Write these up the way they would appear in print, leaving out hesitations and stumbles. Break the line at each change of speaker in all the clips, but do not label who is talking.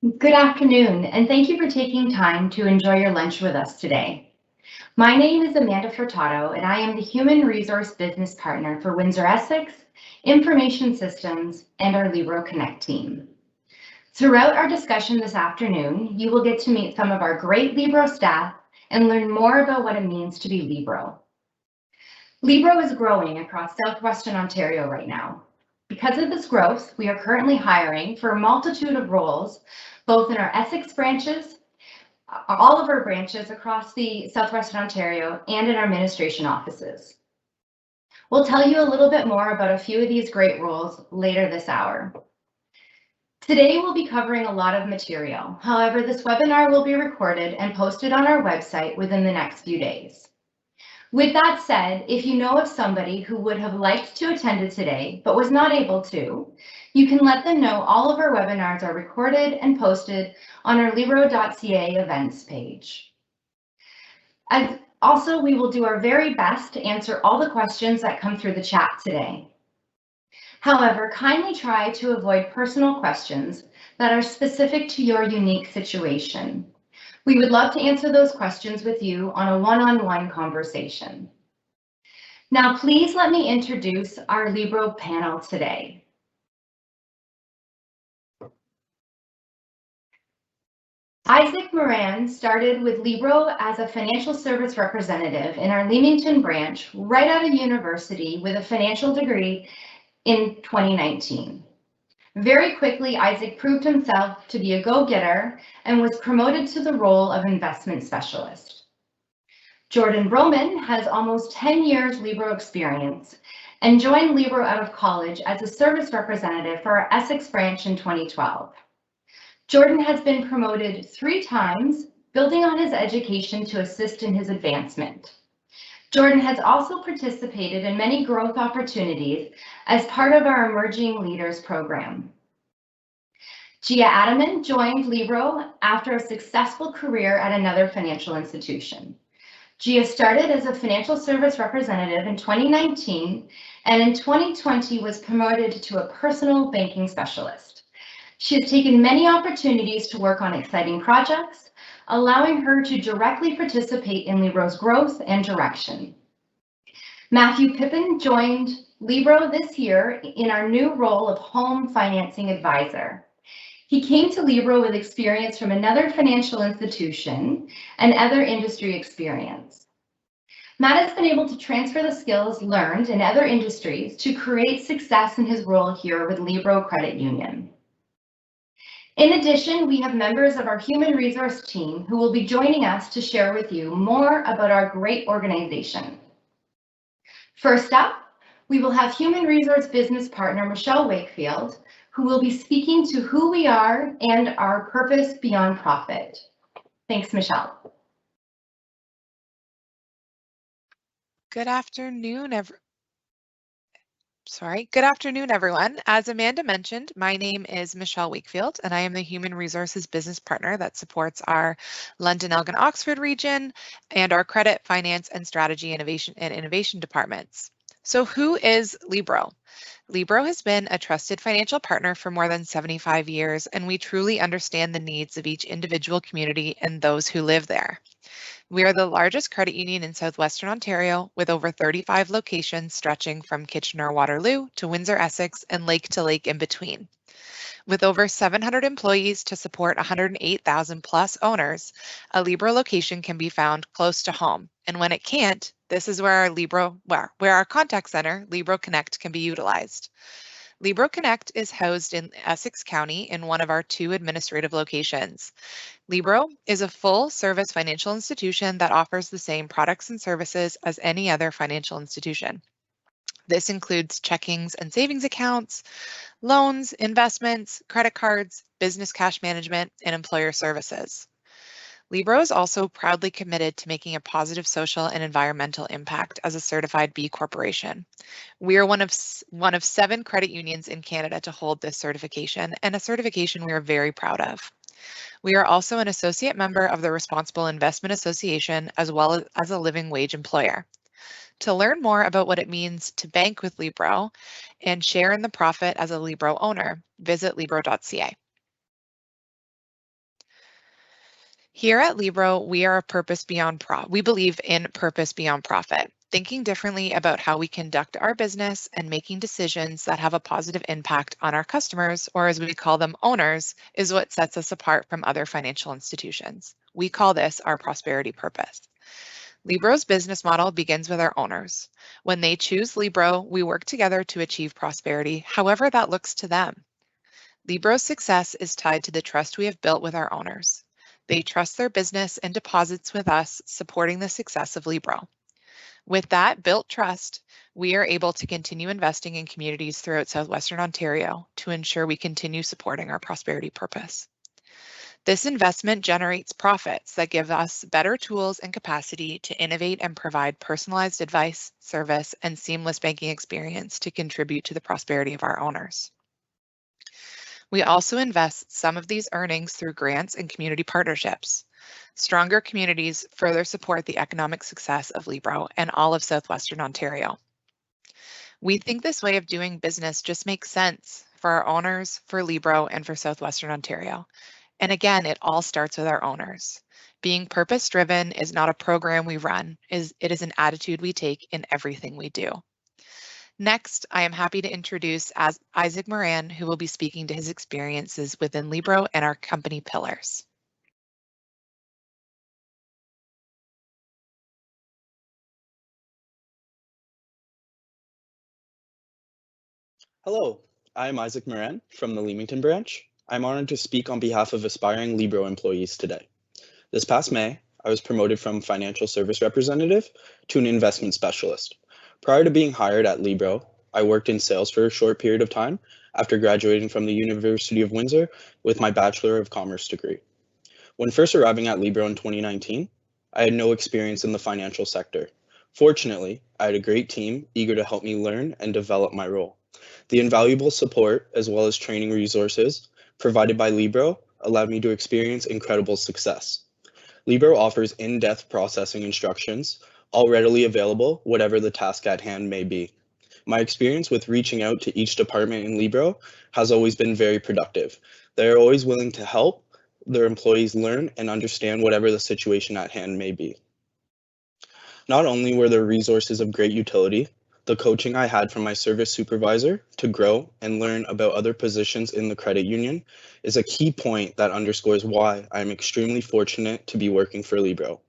Good afternoon, and thank you for taking time to enjoy your lunch with us today. My name is Amanda Furtado, and I am the Human Resource Business Partner for Windsor Essex, Information Systems, and our Libro Connect team. Throughout our discussion this afternoon, you will get to meet some of our great Libro staff and learn more about what it means to be Libro. Libro is growing across Southwestern Ontario right now. Because of this growth, we are currently hiring for a multitude of roles, both in our Essex branches, all of our branches across the Southwestern Ontario, and in our administration offices. We'll tell you a little bit more about a few of these great roles later this hour. Today, we'll be covering a lot of material. However, this webinar will be recorded and posted on our website within the next few days. With that said, if you know of somebody who would have liked to attend today but was not able to, you can let them know all of our webinars are recorded and posted on our libro.ca events page. Also, we will do our very best to answer all the questions that come through the chat today. However, kindly try to avoid personal questions that are specific to your unique situation. We would love to answer those questions with you on a one-on-one conversation. Now, please let me introduce our Libro panel today. Isaac Moran started with Libro as a financial service representative in our Leamington branch right out of university with a financial degree in 2019. Very quickly, Isaac proved himself to be a go-getter and was promoted to the role of investment specialist. Jordan Broman has almost 10 years Libro experience and joined Libro out of college as a service representative for our Essex branch in 2012. Jordan has been promoted 3 times, building on his education to assist in his advancement. Jordan has also participated in many growth opportunities as part of our Emerging Leaders program. Gia Adaman joined Libro after a successful career at another financial institution. Gia started as a financial service representative in 2019 and in 2020 was promoted to a personal banking specialist. She has taken many opportunities to work on exciting projects, allowing her to directly participate in Libro's growth and direction. Matthew Pippin joined Libro this year in our new role of Home Financing Advisor. He came to Libro with experience from another financial institution and other industry experience. Matt has been able to transfer the skills learned in other industries to create success in his role here with Libro Credit Union. In addition, we have members of our human resource team who will be joining us to share with you more about our great organization. First up, we will have human resource business partner Michelle Wakefield, who will be speaking to who we are and our purpose beyond profit. Thanks, Michelle.
Good afternoon, everyone. As Amanda mentioned, my name is Michelle Wakefield, and I am the Human Resources Business Partner that supports our London, Elgin, Oxford region and our Credit, Finance, and Strategy Innovation departments. So who is Libro? Libro has been a trusted financial partner for more than 75 years, and we truly understand the needs of each individual community and those who live there. We are the largest credit union in Southwestern Ontario with over 35 locations stretching from Kitchener-Waterloo to Windsor-Essex and lake to lake in between. With over 700 employees to support 108,000 plus owners, a Libro location can be found close to home. And when it can't, this is where our contact center, Libro Connect, can be utilized. Libro Connect is housed in Essex County in one of our 2 administrative locations. Libro is a full-service financial institution that offers the same products and services as any other financial institution. This includes checkings and savings accounts, loans, investments, credit cards, business cash management, and employer services. Libro is also proudly committed to making a positive social and environmental impact as a certified B Corporation. We are one of 7 credit unions in Canada to hold this certification, and a certification we are very proud of. We are also an associate member of the Responsible Investment Association, as well as a living wage employer. To learn more about what it means to bank with Libro and share in the profit as a Libro owner, visit libro.ca. Here at Libro, we believe in purpose beyond profit, thinking differently about how we conduct our business and making decisions that have a positive impact on our customers, or as we call them, owners, is what sets us apart from other financial institutions. We call this our prosperity purpose. Libro's business model begins with our owners. When they choose Libro, we work together to achieve prosperity, however that looks to them. Libro's success is tied to the trust we have built with our owners. They trust their business and deposits with us, supporting the success of Libro. With that built trust, we are able to continue investing in communities throughout Southwestern Ontario to ensure we continue supporting our prosperity purpose. This investment generates profits that give us better tools and capacity to innovate and provide personalized advice, service, and seamless banking experience to contribute to the prosperity of our owners. We also invest some of these earnings through grants and community partnerships. Stronger communities further support the economic success of Libro and all of Southwestern Ontario. We think this way of doing business just makes sense for our owners, for Libro, and for Southwestern Ontario. And again, it all starts with our owners. Being purpose-driven is not a program we run, it is an attitude we take in everything we do. Next, I am happy to introduce Isaac Moran, who will be speaking to his experiences within Libro and our company pillars.
Hello, I am Isaac Moran from the Leamington branch. I'm honored to speak on behalf of aspiring Libro employees today. This past May, I was promoted from financial service representative to an investment specialist. Prior to being hired at Libro, I worked in sales for a short period of time after graduating from the University of Windsor with my Bachelor of Commerce degree. When first arriving at Libro in 2019, I had no experience in the financial sector. Fortunately, I had a great team eager to help me learn and develop my role. The invaluable support as well as training resources provided by Libro allowed me to experience incredible success. Libro offers in-depth processing instructions, all readily available, whatever the task at hand may be. My experience with reaching out to each department in Libro has always been very productive. They are always willing to help their employees learn and understand whatever the situation at hand may be. Not only were their resources of great utility, the coaching I had from my service supervisor to grow and learn about other positions in the credit union is a key point that underscores why I am extremely fortunate to be working for Libro.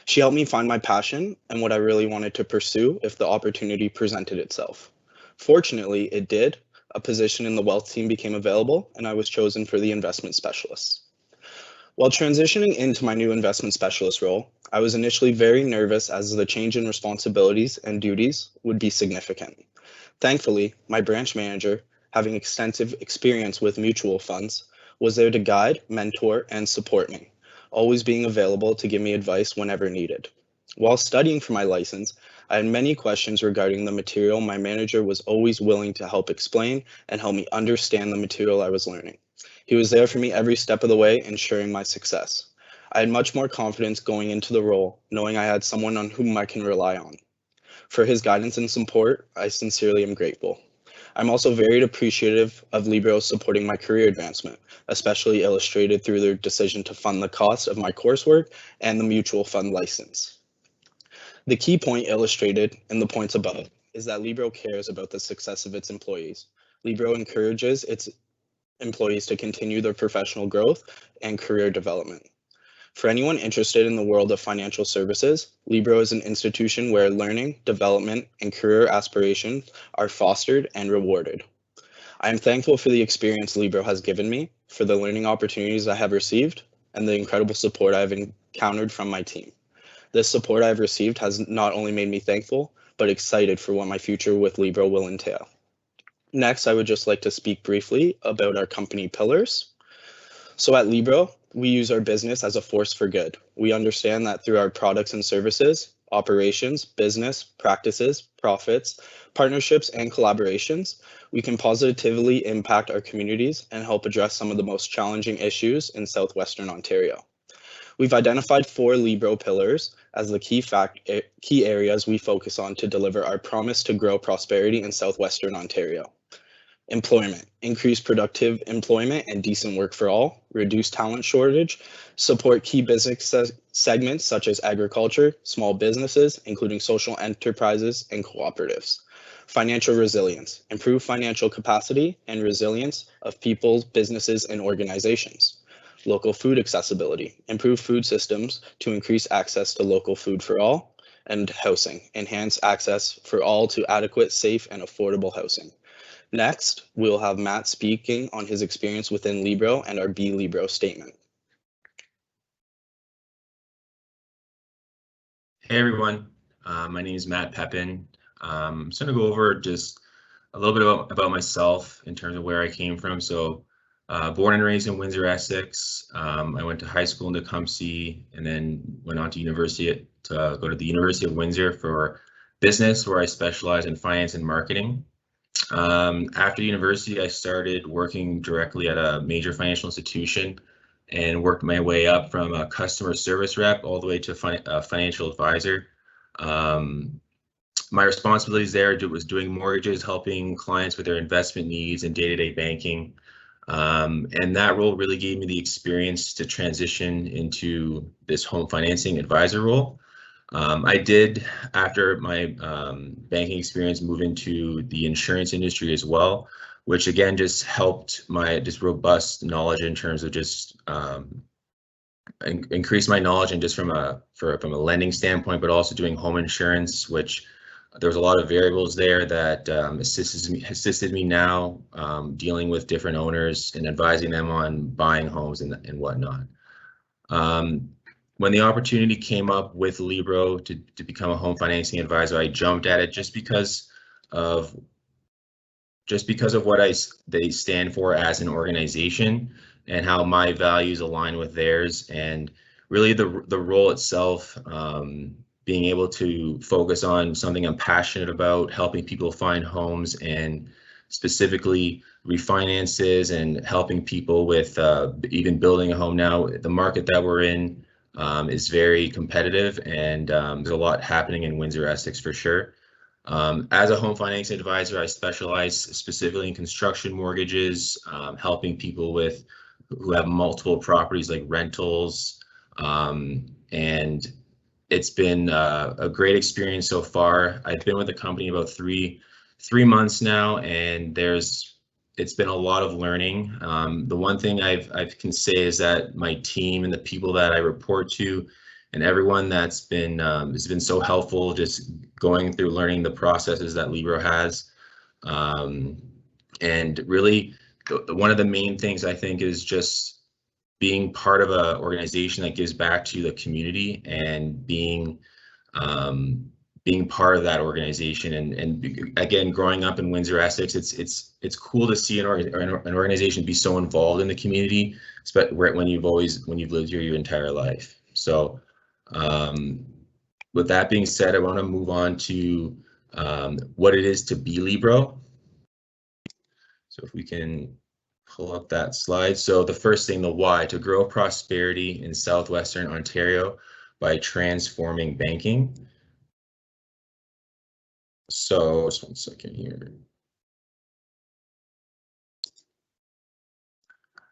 She helped me find my passion and what I really wanted to pursue if the opportunity presented itself. Fortunately, it did. A position in the wealth team became available, and I was chosen for the investment specialist. While transitioning into my new investment specialist role, I was initially very nervous as the change in responsibilities and duties would be significant. Thankfully, my branch manager, having extensive experience with mutual funds, was there to guide, mentor, and support me, always being available to give me advice whenever needed. While studying for my license, I had many questions regarding the material my manager was always willing to help explain and help me understand the material I was learning. He was there for me every step of the way, ensuring my success. I had much more confidence going into the role, knowing I had someone on whom I can rely on. For his guidance and support, I sincerely am grateful. I'm also very appreciative of Libro supporting my career advancement, especially illustrated through their decision to fund the cost of my coursework and the mutual fund license. The key point illustrated in the points above is that Libro cares about the success of its employees. Libro encourages its employees to continue their professional growth and career development. For anyone interested in the world of financial services, Libro is an institution where learning, development, and career aspirations are fostered and rewarded. I am thankful for the experience Libro has given me, for the learning opportunities I have received, and the incredible support I have encountered from my team. This support I have received has not only made me thankful, but excited for what my future with Libro will entail. Next, I would just like to speak briefly about our company pillars. So at Libro, we use our business as a force for good. We understand that through our products and services, operations, business, practices, profits, partnerships, and collaborations, we can positively impact our communities and help address some of the most challenging issues in Southwestern Ontario. We've identified 4 Libro pillars as the key areas we focus on to deliver our promise to grow prosperity in Southwestern Ontario. Employment, increase productive employment and decent work for all, reduce talent shortage, support key business segments such as agriculture, small businesses, including social enterprises and cooperatives. Financial resilience, improve financial capacity and resilience of people, businesses, and organizations. Local food accessibility, improve food systems to increase access to local food for all. And housing, enhance access for all to adequate, safe, and affordable housing. Next, we'll have Matt speaking on his experience within Libro and our Be Libro statement.
Hey everyone, my name is Matt Pepin. I'm just going to go over just a little bit about myself in terms of where I came from. So born and raised in Windsor, Essex. I went to high school in Tecumseh and then went on to go to the University of Windsor for business, where I specialize in finance and marketing. After university, I started working directly at a major financial institution and worked my way up from a customer service rep all the way to a financial advisor. My responsibilities there was doing mortgages, helping clients with their investment needs and day-to-day banking. And that role really gave me the experience to transition into this home financing advisor role. I did, after my banking experience, move into the insurance industry as well, which again just helped my robust knowledge in terms of just increase my knowledge and just from a lending standpoint, but also doing home insurance, which there was a lot of variables there that assisted me now dealing with different owners and advising them on buying homes and whatnot. When the opportunity came up with Libro to become a home financing advisor, I jumped at it just because of what they stand for as an organization and how my values align with theirs, and really the role itself, being able to focus on something I'm passionate about, helping people find homes and specifically refinances and helping people with even building a home now. The market that we're in is very competitive, and there's a lot happening in Windsor, Essex for sure. As a home financing advisor, I specialize specifically in construction mortgages, helping people who have multiple properties like rentals, and it's been a great experience so far. I've been with the company about three months now, and it's been a lot of learning. The one thing I can say is that my team and the people that I report to and everyone that's been has been so helpful just going through learning the processes that Libro has. And really, one of the main things I think is just being part of an organization that gives back to the community and being part of that organization. And again, growing up in Windsor, Essex, it's cool to see an organization be so involved in the community, especially when you've lived here your entire life. So with that being said, I want to move on to what it is to be Libro. So if we can pull up that slide. So the first thing, the why: to grow prosperity in Southwestern Ontario by transforming banking. So just one second here.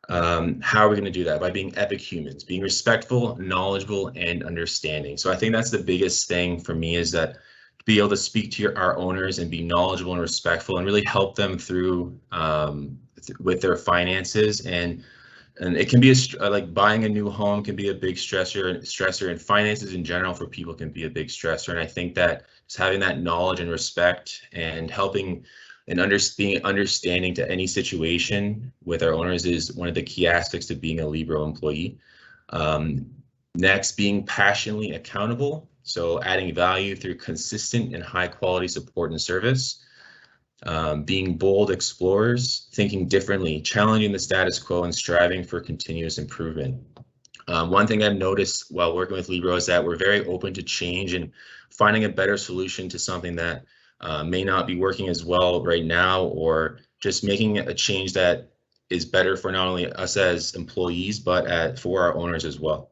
How are we going to do that? By being epic humans, being respectful, knowledgeable, and understanding. So I think that's the biggest thing for me, is that to be able to speak to our owners and be knowledgeable and respectful and really help them through with their finances. And it can be like buying a new home can be a big stressor, and finances in general for people can be a big stressor. And I think that just having that knowledge and respect and helping and being understanding to any situation with our owners is one of the key aspects of being a Libro employee. Next, being passionately accountable. So adding value through consistent and high quality support and service. Being bold explorers, thinking differently, challenging the status quo, and striving for continuous improvement. One thing I've noticed while working with Libro is that we're very open to change and finding a better solution to something that may not be working as well right now, or just making a change that is better for not only us as employees, but for our owners as well.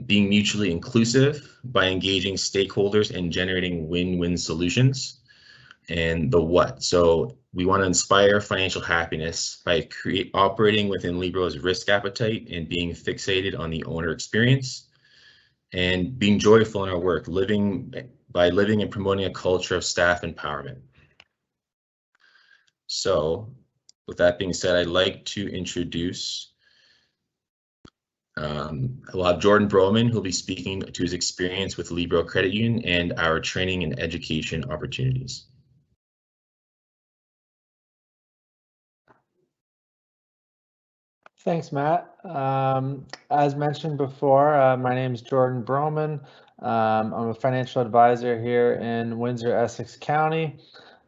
Being mutually inclusive by engaging stakeholders and generating win-win solutions. and the what. So we want to inspire financial happiness by operating within Libro's risk appetite and being fixated on the owner experience, and being joyful in our work, by living and promoting a culture of staff empowerment. So with that being said, I'd like to introduce, we'll have Jordan Broman, who'll be speaking to his experience with Libro Credit Union and our training and education opportunities.
Thanks, Matt. As mentioned before, my name is Jordan Broman. I'm a financial advisor here in Windsor, Essex County.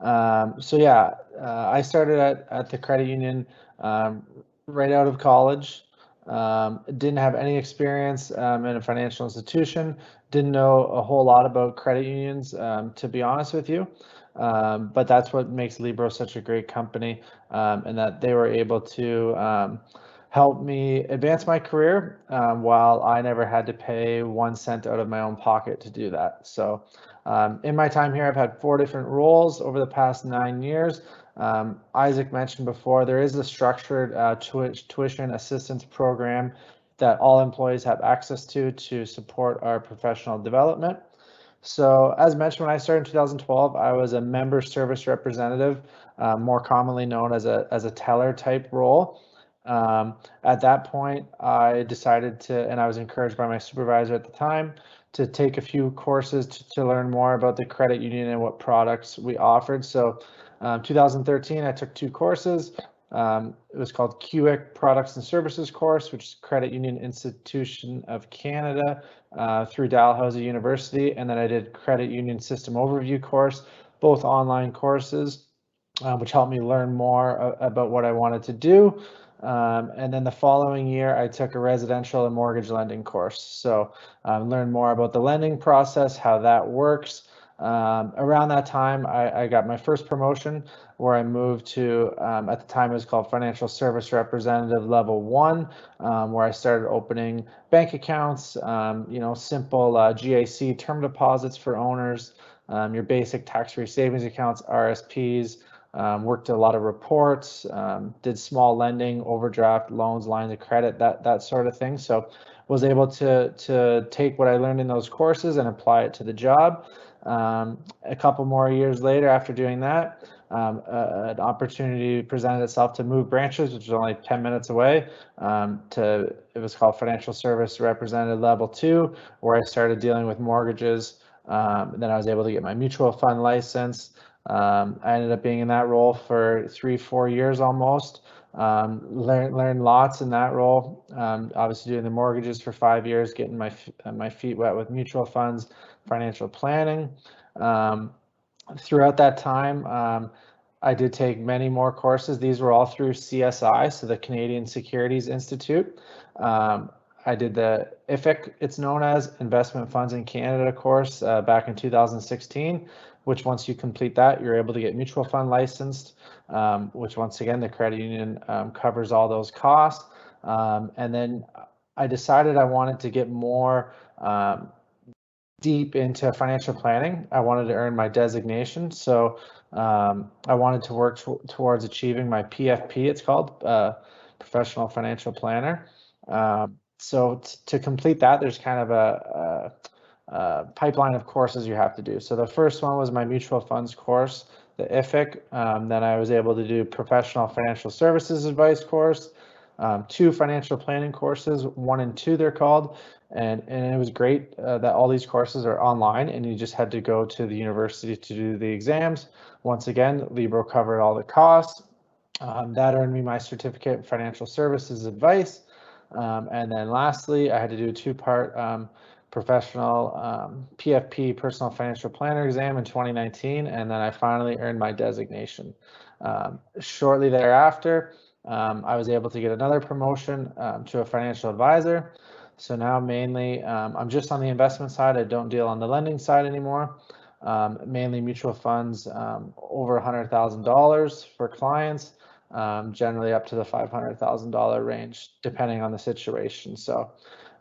I started at the credit union right out of college. Didn't have any experience in a financial institution. Didn't know a whole lot about credit unions, to be honest with you. But that's what makes Libro such a great company, and that they were able to help me advance my career while I never had to pay 1 cent out of my own pocket to do that. So in my time here, I've had 4 different roles over the past 9 years. Isaac mentioned before, there is a structured tuition assistance program that all employees have access to support our professional development. So as mentioned, when I started in 2012, I was a member service representative, more commonly known as a teller type role. At that point, I decided to, and I was encouraged by my supervisor at the time, to take a few courses to learn more about the credit union and what products we offered. So 2013, I took 2 courses. It was called QIC Products and Services course, which is Credit Union Institution of Canada through Dalhousie University. And then I did Credit Union System Overview course, both online courses, which helped me learn more about what I wanted to do. And then the following year, I took a residential and mortgage lending course. So learned more about the lending process, how that works. Around that time, I got my first promotion where I moved to, at the time it was called Financial Service Representative Level 1, where I started opening bank accounts, simple GIC term deposits for owners, your basic tax-free savings accounts, RSPs, worked a lot of reports, did small lending, overdraft, loans, lines of credit, that sort of thing. So was able to take what I learned in those courses and apply it to the job. A couple more years later, after doing that, an opportunity presented itself to move branches, which was only 10 minutes away, it was called Financial Service Representative Level 2, where I started dealing with mortgages. Then I was able to get my mutual fund license. I ended up being in that role for 3-4 years almost. Learned lots in that role. Obviously doing the mortgages for 5 years, getting my feet wet with mutual funds, financial planning. Throughout that time, I did take many more courses. These were all through CSI, so the Canadian Securities Institute. I did the IFIC, it's known as Investment Funds in Canada course back in 2016, which once you complete that, you're able to get mutual fund licensed, which once again, the credit union covers all those costs. And then I decided I wanted to get more deep into financial planning. I wanted to earn my designation. So I wanted to work towards achieving my PFP, it's called, Professional Financial Planner. So to complete that, there's kind of a pipeline of courses you have to do. So the first one was my mutual funds course, the IFIC. Then I was able to do professional financial services advice course, 2 financial planning courses, 1 and 2 they're called. And it was great that all these courses are online and you just had to go to the university to do the exams. Once again, Libro covered all the costs. That earned me my certificate in financial services advice. And then lastly, I had to do a 2-part professional PFP, personal financial planner exam in 2019. And then I finally earned my designation. Shortly thereafter, I was able to get another promotion to a financial advisor. So now mainly I'm just on the investment side. I don't deal on the lending side anymore. Mainly mutual funds over $100,000 for clients, generally up to the $500,000 range, depending on the situation. So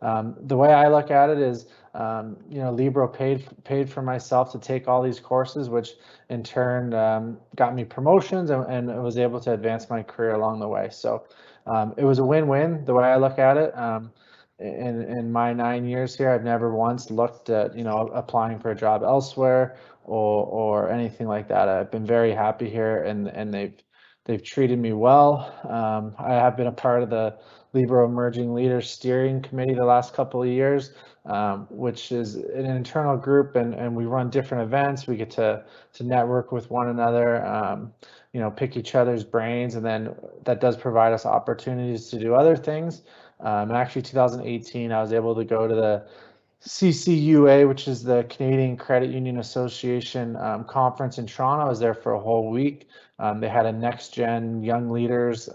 The way I look at it is, Libro paid for myself to take all these courses, which in turn got me promotions and was able to advance my career along the way. So it was a win-win the way I look at it. In my 9 years here, I've never once looked at, applying for a job elsewhere or anything like that. I've been very happy here, and they've treated me well. I have been a part of the Libro Emerging Leaders Steering Committee the last couple of years, which is an internal group, and we run different events. We get to network with one another, pick each other's brains, and then that does provide us opportunities to do other things. And actually, 2018, I was able to go to the CCUA, which is the Canadian Credit Union Association conference in Toronto. I was there for a whole week. They had a next gen young leaders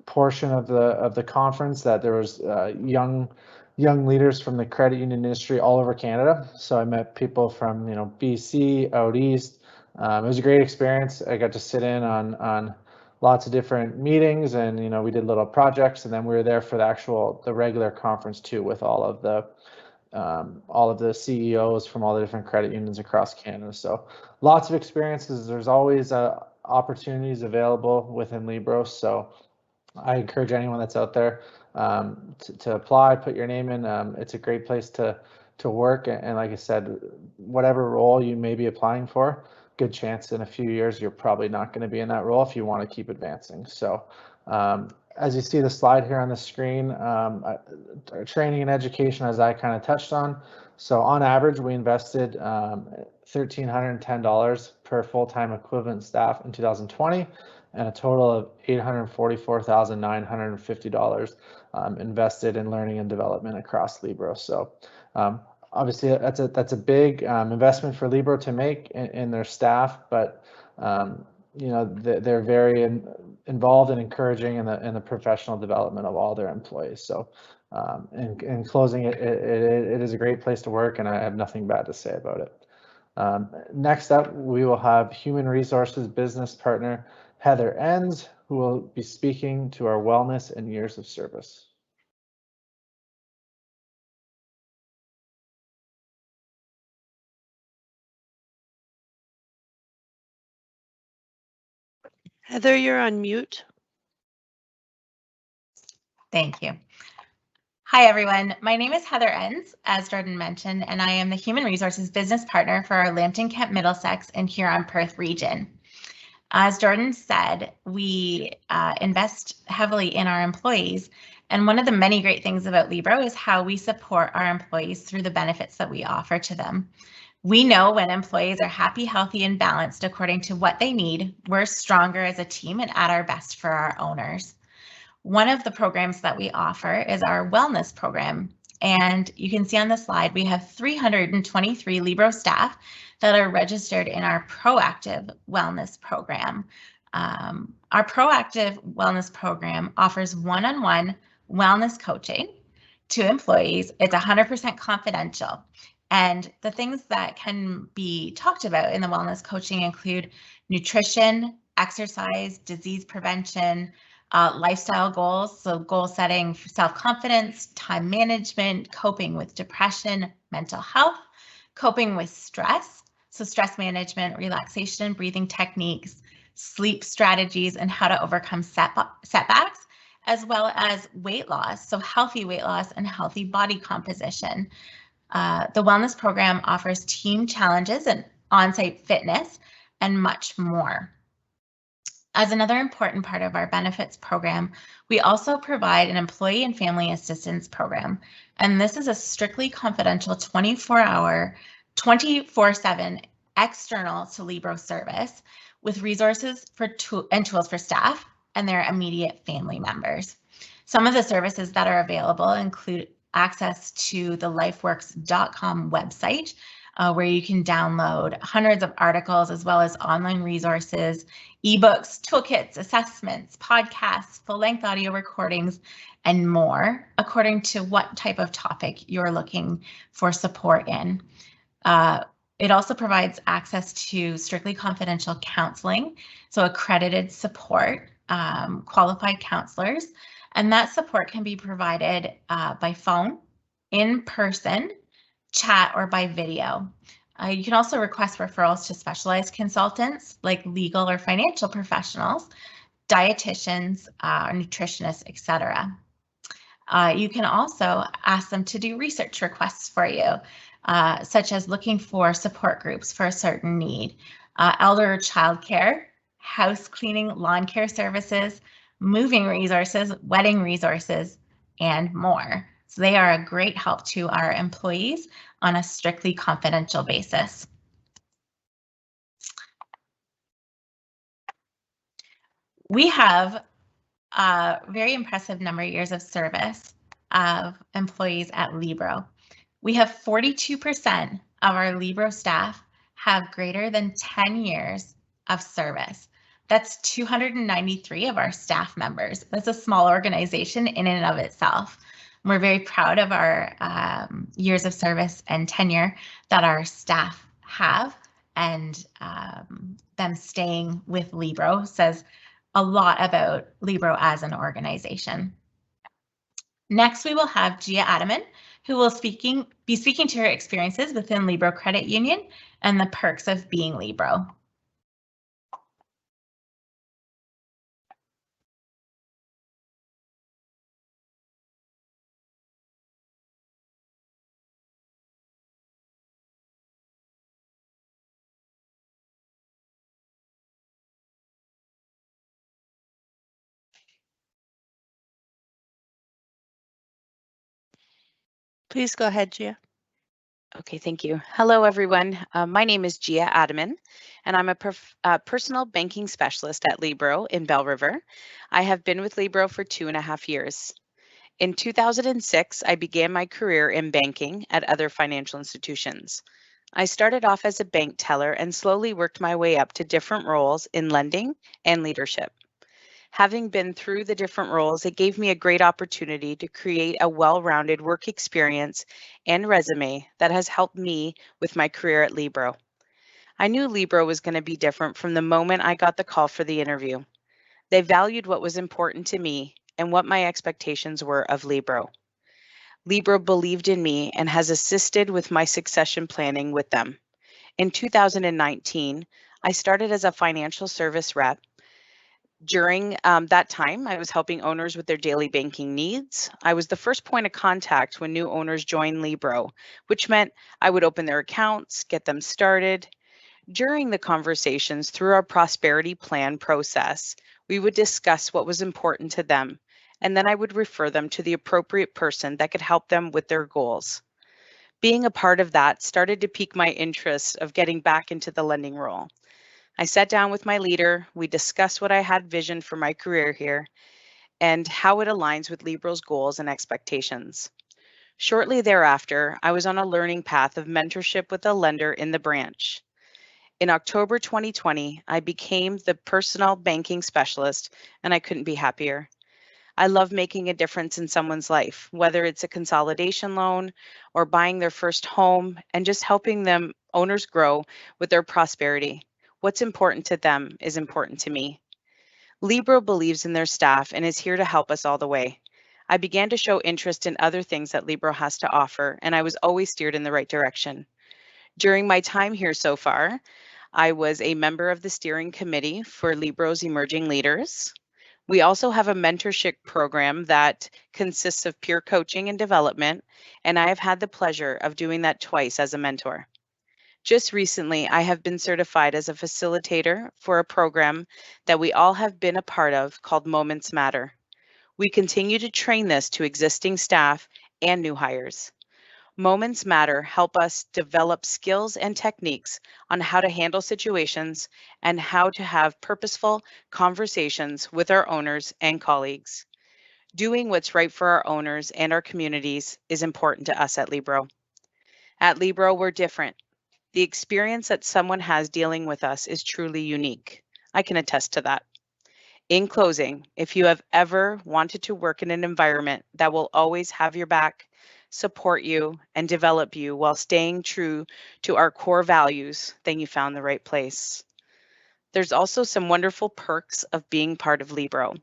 portion of the conference that there was young leaders from the credit union industry all over Canada. So I met people from BC, out east. It was a great experience. I got to sit in on lots of different meetings, and we did little projects, and then we were there for the regular conference too, with all of the CEOs from all the different credit unions across Canada. So lots of experiences. There's always opportunities available within Libro. So I encourage anyone that's out there to apply, put your name in. It's a great place to work. And like I said, whatever role you may be applying for, good chance in a few years you're probably not going to be in that role if you want to keep advancing. So as you see the slide here on the screen, training and education, as I kind of touched on. So on average, we invested $1,310 per full-time equivalent staff in 2020, and a total of $844,950 invested in learning and development across Libro. So obviously that's a big investment for Libro to make in their staff, but they're very involved and encouraging in the professional development of all their employees. So in closing, it is a great place to work, and I have nothing bad to say about it. Next up, we will have Human Resources Business Partner Heather Enns, who will be speaking to our wellness and years of service.
Heather, you're on mute.
Thank you. Hi, everyone. My name is Heather Enns, as Jordan mentioned, and I am the Human Resources Business Partner for our Lambton, Kent, Middlesex, and Huron-Perth region. As Jordan said, we invest heavily in our employees, and one of the many great things about Libro is how we support our employees through the benefits that we offer to them. We know when employees are happy, healthy, and balanced according to what they need, we're stronger as a team and at our best for our owners. One of the programs that we offer is our wellness program. And you can see on the slide, we have 323 Libro staff that are registered in our proactive wellness program. Our proactive wellness program offers one-on-one wellness coaching to employees. It's 100% confidential. And the things that can be talked about in the wellness coaching include nutrition, exercise, disease prevention, lifestyle goals, so goal setting for self-confidence, time management, coping with depression, mental health, coping with stress, so stress management, relaxation, breathing techniques, sleep strategies, and how to overcome setbacks, as well as weight loss, so healthy weight loss and healthy body composition. The wellness program offers team challenges and on-site fitness and much more. As another important part of our benefits program, we also provide an employee and family assistance program. And this is a strictly confidential 24-hour, 24/7 external to Libro service with resources and tools for staff and their immediate family members. Some of the services that are available include access to the lifeworks.com website, where you can download hundreds of articles as well as online resources, ebooks, toolkits, assessments, podcasts, full-length audio recordings, and more, according to what type of topic you're looking for support in. It also provides access to strictly confidential counseling, so accredited support, qualified counselors, And that support can be provided by phone, in person, chat, or by video. You can also request referrals to specialized consultants like legal or financial professionals, dietitians, nutritionists, etc. You can also ask them to do research requests for you, such as looking for support groups for a certain need, elder or child care, house cleaning, lawn care services, moving resources, wedding resources, and more. So they are a great help to our employees on a strictly confidential basis. We have a very impressive number of years of service of employees at Libro. We have 42% of our Libro staff have greater than 10 years of service. That's 293 of our staff members. That's a small organization in and of itself. We're very proud of our years of service and tenure that our staff have, and them staying with Libro says a lot about Libro as an organization. Next, we will have Gia Adaman, who will be speaking to her experiences within Libro Credit Union and the perks of being Libro.
Please go ahead, Gia.
Okay, thank you. Hello, everyone. My name is Gia Adaman, and I'm a personal banking specialist at Libro in Belle River. I have been with Libro for 2.5 years. In 2006, I began my career in banking at other financial institutions. I started off as a bank teller and slowly worked my way up to different roles in lending and leadership. Having been through the different roles, it gave me a great opportunity to create a well-rounded work experience and resume that has helped me with my career at Libro. I knew Libro was going to be different from the moment I got the call for the interview. They valued what was important to me and what my expectations were of Libro. Libro believed in me and has assisted with my succession planning with them. In 2019, I started as a financial service rep. During that time, I was helping owners with their daily banking needs. I was the first point of contact when new owners joined Libro, which meant I would open their accounts, get them started. During the conversations through our prosperity plan process, we would discuss what was important to them, and then I would refer them to the appropriate person that could help them with their goals. Being a part of that started to pique my interest of getting back into the lending role. I sat down with my leader, we discussed what I had visioned for my career here and how it aligns with Libro's goals and expectations. Shortly thereafter, I was on a learning path of mentorship with a lender in the branch. In October 2020, I became the personal banking specialist, and I couldn't be happier. I love making a difference in someone's life, whether it's a consolidation loan or buying their first home and just helping them owners grow with their prosperity. What's important to them is important to me. Libro believes in their staff and is here to help us all the way. I began to show interest in other things that Libro has to offer, and I was always steered in the right direction. During my time here so far, I was a member of the steering committee for Libro's Emerging Leaders. We also have a mentorship program that consists of peer coaching and development, and I have had the pleasure of doing that twice as a mentor. Just recently, I have been certified as a facilitator for a program that we all have been a part of called Moments Matter. We continue to train this to existing staff and new hires. Moments Matter help us develop skills and techniques on how to handle situations and how to have purposeful conversations with our owners and colleagues. Doing what's right for our owners and our communities is important to us at Libro. At Libro, we're different. The experience that someone has dealing with us is truly unique. I can attest to that. In closing, if you have ever wanted to work in an environment that will always have your back, support you, and develop you while staying true to our core values, then you found the right place. There's also some wonderful perks of being part of Libro.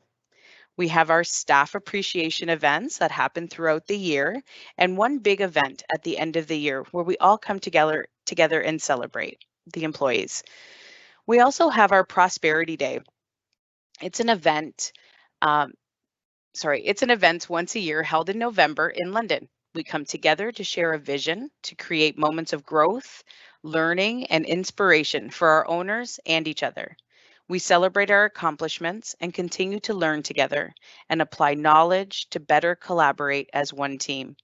We have our staff appreciation events that happen throughout the year, and one big event at the end of the year where we all come together and celebrate the employees. We also have our Prosperity Day. It's an event, it's an event once a year held in November in London. We come together to share a vision to create moments of growth, learning, and inspiration for our owners and each other. We celebrate our accomplishments and continue to learn together and apply knowledge to better collaborate as one team.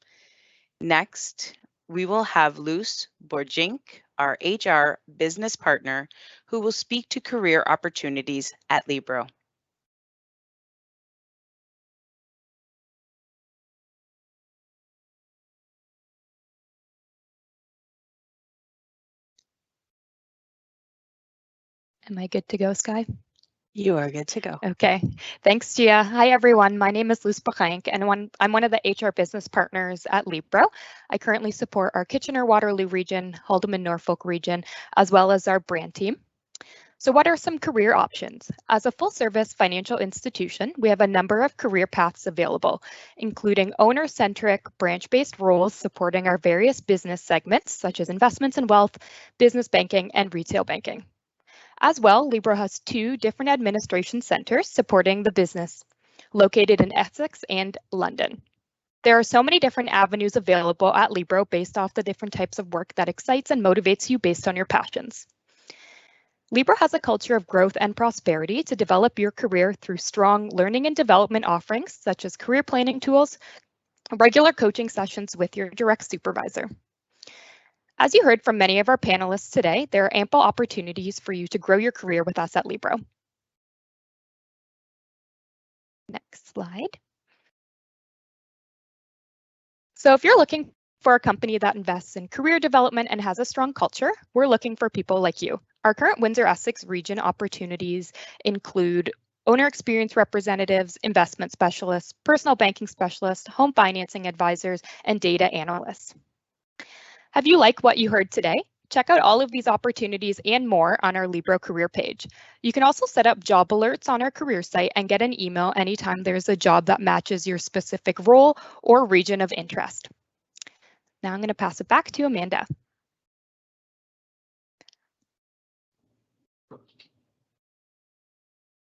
Next, we will have Luce Borjink, our HR business partner, who will speak to career opportunities at Libro.
Am I good to go, Sky?
You are good to go.
Okay, thanks, Gia. Hi, everyone. My name is Luce Bachank, and I'm one of the HR business partners at Libro. I currently support our Kitchener-Waterloo region, Haldimand-Norfolk region, as well as our brand team. So what are some career options? As a full-service financial institution, we have a number of career paths available, including owner-centric, branch-based roles supporting our various business segments, such as investments and wealth, business banking, and retail banking. As well, Libro has 2 different administration centers supporting the business, located in Essex and London. There are so many different avenues available at Libro based off the different types of work that excites and motivates you based on your passions. Libro has a culture of growth and prosperity to develop your career through strong learning and development offerings, such as career planning tools, regular coaching sessions with your direct supervisor. As you heard from many of our panelists today, there are ample opportunities for you to grow your career with us at Libro. Next slide. So if you're looking for a company that invests in career development and has a strong culture, we're looking for people like you. Our current Windsor-Essex region opportunities include owner experience representatives, investment specialists, personal banking specialists, home financing advisors, and data analysts. Have you liked what you heard today? Check out all of these opportunities and more on our Libro career page. You can also set up job alerts on our career site and get an email anytime there's a job that matches your specific role or region of interest. Now I'm going to pass it back to Amanda.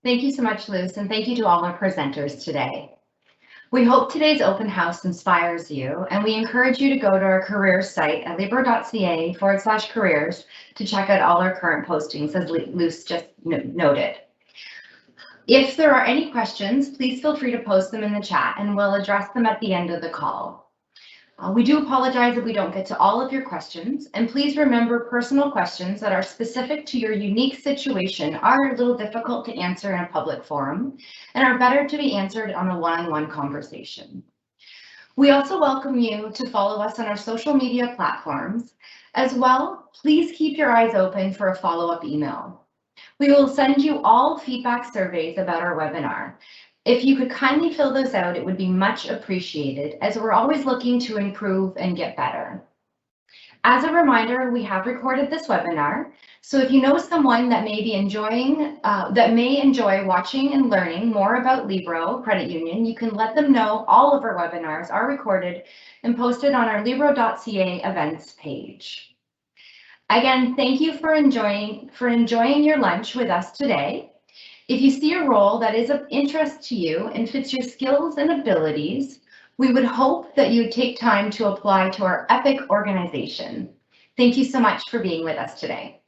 Thank you so much, Luce, and thank you to all our presenters today. We hope today's open house inspires you, and we encourage you to go to our careers site at libro.ca/careers to check out all our current postings, as Luce just noted. If there are any questions, please feel free to post them in the chat, and we'll address them at the end of the call. We do apologize if we don't get to all of your questions, and please remember personal questions that are specific to your unique situation are a little difficult to answer in a public forum and are better to be answered on a one-on-one conversation. We also welcome you to follow us on our social media platforms. As well, please keep your eyes open for a follow-up email. We will send you all feedback surveys about our webinar. If you could kindly fill those out, it would be much appreciated, as we're always looking to improve and get better. As a reminder, we have recorded this webinar, so if you know someone that may enjoy watching and learning more about Libro Credit Union, you can let them know all of our webinars are recorded and posted on our libro.ca events page. Again, thank you for enjoying your lunch with us today. If you see a role that is of interest to you and fits your skills and abilities, we would hope that you take time to apply to our EPIC organization. Thank you so much for being with us today.